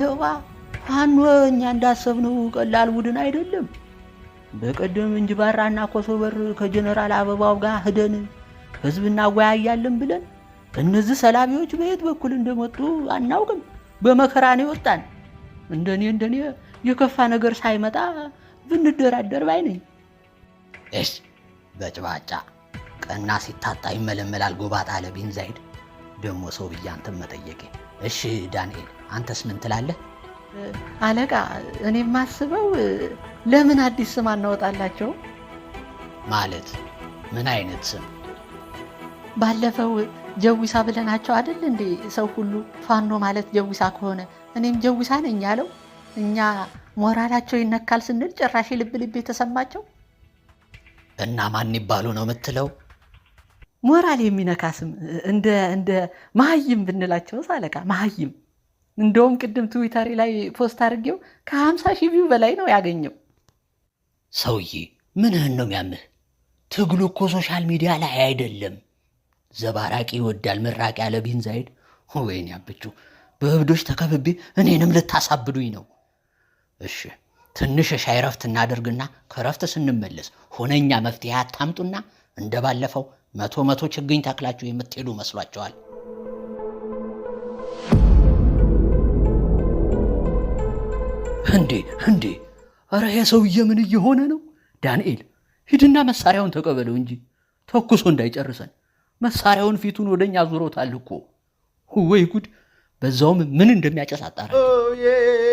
ተዋ ፋኖ እኛ እንዳሰብነው ቀላል ቡድን አይደለም። በቀደም እንጅባራና ኮሶበር ከጀነራል አበባው ጋር ሄደን ህዝብ እናወያያለን ብለን እነዚህ ሰላቢዎች በየት በኩል እንደመጡ አናውቅም። በመከራ ነው የወጣን። እንደኔ የከፋ ነገር ሳይመጣ ብንደራደር ባይ ነኝ። እሺ በጭባጫ ቀና ሲታጣ ይመለመላል ጎባጣ አለ ቢን ዛይድ። ደሞ ሰው ብያንተም መጠየቄ። እሺ ዳንኤል አንተስ ምን ትላለህ? አለቃ እኔ ማስበው ለምን አዲስ ስም አናወጣላቸው? ማለት ምን አይነት ስም? ባለፈው ጀዊሳ ብለናቸው አይደል እንዴ? ሰው ሁሉ ፋኖ ማለት ጀዊሳ ከሆነ እኔም ጀዊሳ ነኝ ያለው። እኛ ሞራላቸው ይነካል ስንል ጭራሽ ልብ የተሰማቸው። እና ማን ይባሉ ነው የምትለው? ሞራል የሚነካ ስም እንደ መሀይም ብንላቸው አለቃ። መሀይም እንደውም ቅድም ትዊተር ላይ ፖስት አድርጌው ከ50,000 ቪው በላይ ነው ያገኘው። ሰውዬ ምንህን ነው የሚያምህ? ትግሉ እኮ ሶሻል ሚዲያ ላይ አይደለም። ዘባራቂ ይወዳል ምራቂ ያለ ቢን ዛይድ። ወይኔ አብቹ በእብዶች ተከብቤ እኔንም ልታሳብዱኝ ነው። እሺ ትንሽ ሻይ ረፍት እናደርግና ከረፍት ስንመለስ ሆነኛ መፍትሄ አታምጡና እንደባለፈው መቶ ችግኝ ታክላችሁ የምትሄዱ መስሏቸዋል። እንዴ ኧረ የሰውዬ ምን እየሆነ ነው? ዳንኤል ሂድና መሳሪያውን ተቀበለው እንጂ ተኩሶ እንዳይጨርሰን። መሳሪያውን ፊቱን ወደኛ ዙሮታል እኮ። ወይ ጉድ! በዛውም ምን እንደሚያጨስ አጣራ።